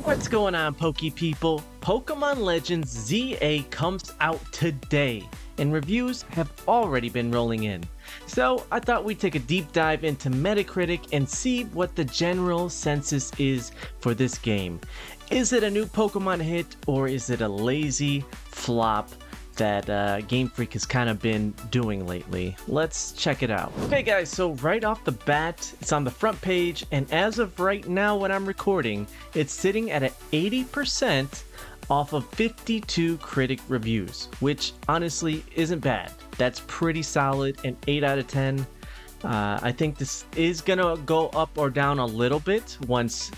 What's going on, Poke people? Pokemon Legends Z-A comes out today, and reviews have already been rolling in. So I thought we'd take a deep dive into Metacritic and see what the general census is for this game. Is it a new Pokemon hit, or is it a lazy flop that Game Freak has kind of been doing lately? Let's check it out. Okay guys, so right off the bat, it's on the front page, and as of right now when I'm recording, it's sitting at an 80% off of 52 critic reviews, which honestly isn't bad. That's pretty solid, an 8 out of 10. I think this is gonna go up or down a little bit once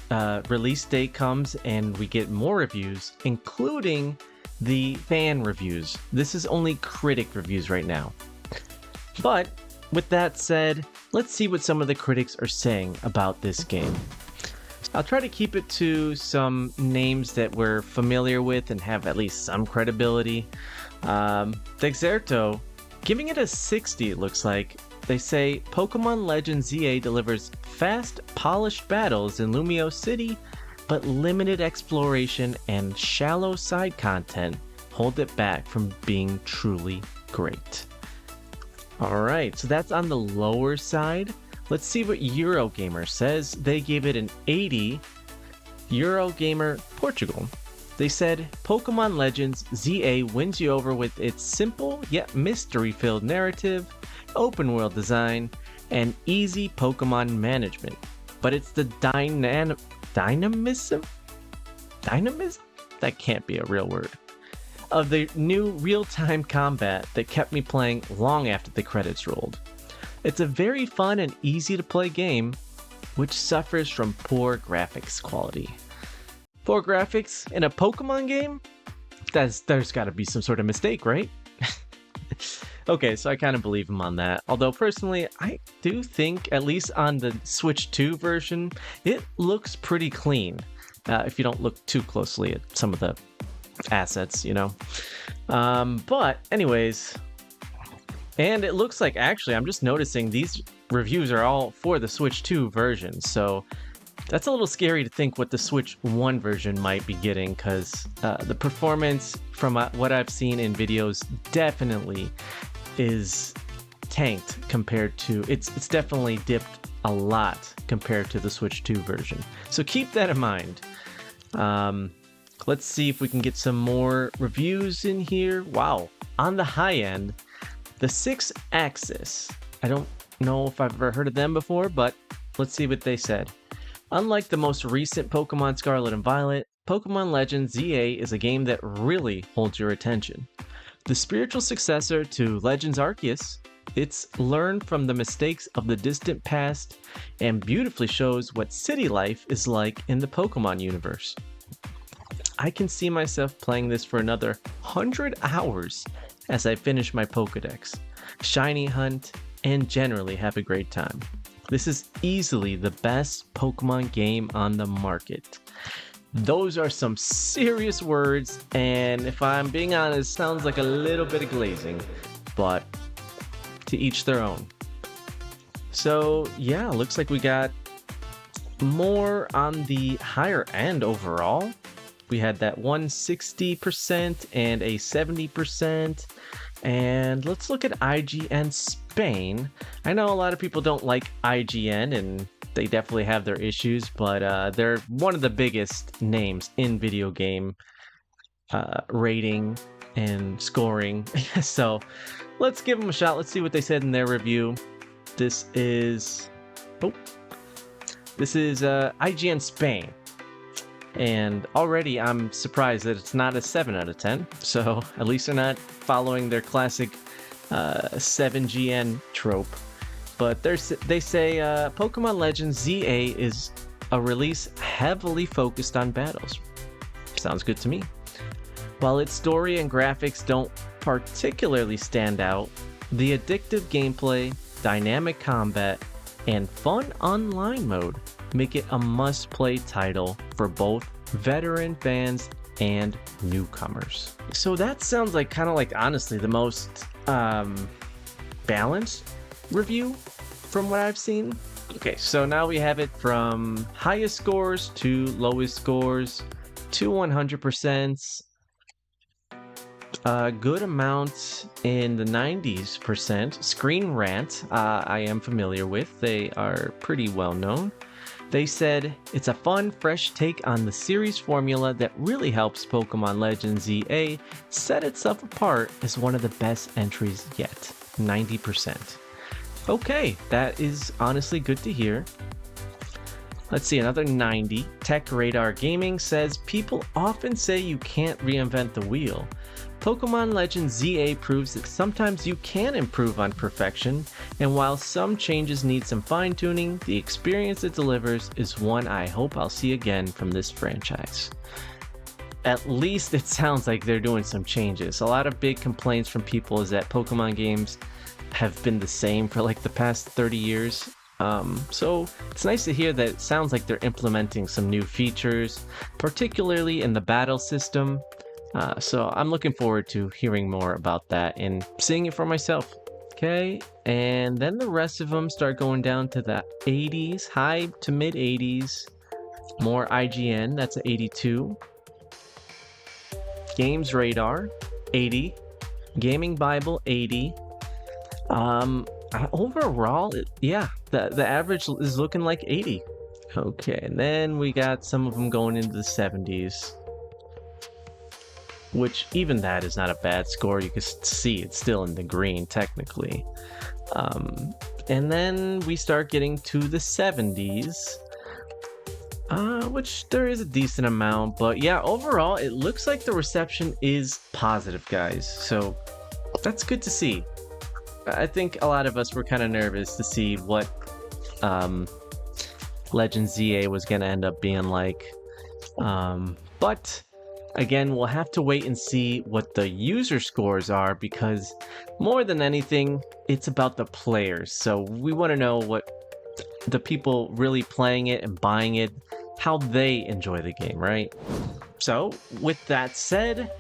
release date comes and we get more reviews, including the fan reviews. This is only critic reviews right now. But with that said, let's see what some of the critics are saying about this game. I'll try to keep it to some names that we're familiar with and have at least some credibility. Dexerto, giving it a 60, it looks like. They say Pokemon Legends Z-A delivers fast, polished battles in Lumio City, but limited exploration and shallow side content hold it back from being truly great. Alright, so that's on the lower side. Let's see what Eurogamer says. They gave it an 80. Eurogamer Portugal. They said Pokemon Legends Z-A wins you over with its simple yet mystery-filled narrative, open world design, and easy Pokemon management. But it's the dynamism? That can't be a real word. Of the new real-time combat that kept me playing long after the credits rolled. It's a very fun and easy to play game, which suffers from poor graphics quality. Poor graphics in a Pokemon game? There's gotta be some sort of mistake, right? Okay, so I kind of believe him on that. Although personally, I do think, at least on the Switch 2 version, it looks pretty clean. If you don't look too closely at some of the assets, you know. But anyways, and it looks like, actually, I'm just noticing these reviews are all for the Switch 2 version. So that's a little scary to think what the Switch 1 version might be getting, because the performance from what I've seen in videos definitely is tanked compared to, it's definitely dipped a lot compared to the Switch 2 version. So keep that in mind. Let's see if we can get some more reviews in here. Wow, on the high end, the 6-Axis. I don't know if I've ever heard of them before, but let's see what they said. Unlike the most recent Pokemon Scarlet and Violet, Pokemon Legends Z-A is a game that really holds your attention. The spiritual successor to Legends Arceus, it's learned from the mistakes of the distant past and beautifully shows what city life is like in the Pokemon universe. I can see myself playing this for another 100 hours as I finish my Pokedex, shiny hunt, and generally have a great time. This is easily the best Pokemon game on the market. Those are some serious words, and if I'm being honest, sounds like a little bit of glazing, but to each their own. So yeah, looks like we got more on the higher end overall. We had that 160% and a 70%. And let's look at IGN Spain. I know a lot of people don't like IGN, and they definitely have their issues, but they're one of the biggest names in video game rating and scoring. So let's give them a shot. Let's see what they said in their review. This is IGN Spain. And already I'm surprised that it's not a 7 out of 10. So at least they're not following their classic 7GN trope. But they say Pokemon Legends Z-A is a release heavily focused on battles. Sounds good to me. While its story and graphics don't particularly stand out, the addictive gameplay, dynamic combat, and fun online mode make it a must-play title for both veteran fans and newcomers. So that sounds like honestly the most balanced review from what I've seen. Okay, so now we have it from highest scores to lowest scores to 100%. A good amount in the 90s%. Screen Rant, I am familiar with. They are pretty well known. They said, it's a fun, fresh take on the series formula that really helps Pokemon Legends Z-A set itself apart as one of the best entries yet. 90%. Okay, that is honestly good to hear. Let's see, another 90. Tech Radar Gaming says, people often say you can't reinvent the wheel. Pokemon Legends Z-A proves that sometimes you can improve on perfection, and while some changes need some fine-tuning, the experience it delivers is one I hope I'll see again from this franchise. At least it sounds like they're doing some changes. A lot of big complaints from people is that Pokemon games have been the same for like the past 30 years. So it's nice to hear that it sounds like they're implementing some new features, particularly in the battle system. So I'm looking forward to hearing more about that and seeing it for myself. Okay, and then the rest of them start going down to the 80s, high to mid 80s. More IGN, that's an 82. Games Radar, 80. Gaming Bible, 80. Overall, the average is looking like 80. Okay, and then we got some of them going into the 70s. Which even that is not a bad score. You can see it's still in the green technically. And then we start getting to the 70s, which there is a decent amount. But yeah, overall, it looks like the reception is positive, guys. So that's good to see. I think a lot of us were kind of nervous to see what Legends Z-A was going to end up being like. But again, we'll have to wait and see what the user scores are, because more than anything, it's about the players. So we want to know what the people really playing it and buying it, how they enjoy the game, right? So with that said,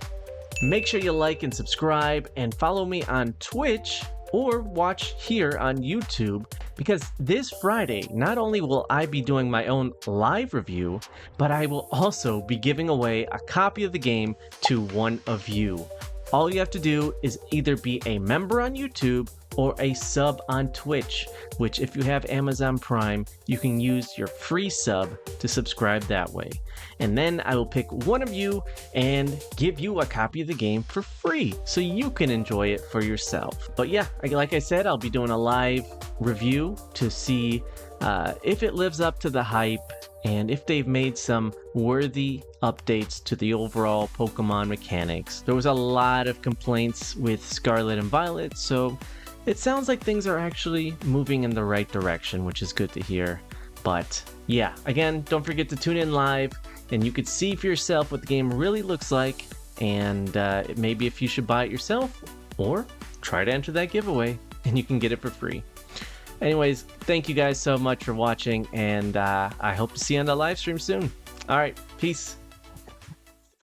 make sure you like and subscribe and follow me on Twitch or watch here on YouTube, because this Friday, not only will I be doing my own live review, but I will also be giving away a copy of the game to one of you. All you have to do is either be a member on YouTube or a sub on Twitch, which if you have Amazon Prime, you can use your free sub to subscribe that way. And then I will pick one of you and give you a copy of the game for free so you can enjoy it for yourself. But yeah, like I said, I'll be doing a live review to see if it lives up to the hype and if they've made some worthy updates to the overall Pokemon mechanics. There was a lot of complaints with Scarlet and Violet, so it sounds like things are actually moving in the right direction, which is good to hear. But yeah, again, don't forget to tune in live and you could see for yourself what the game really looks like, and maybe if you should buy it yourself or try to enter that giveaway and you can get it for free. Anyways, thank you guys so much for watching, and I hope to see you on the live stream soon. All right, peace.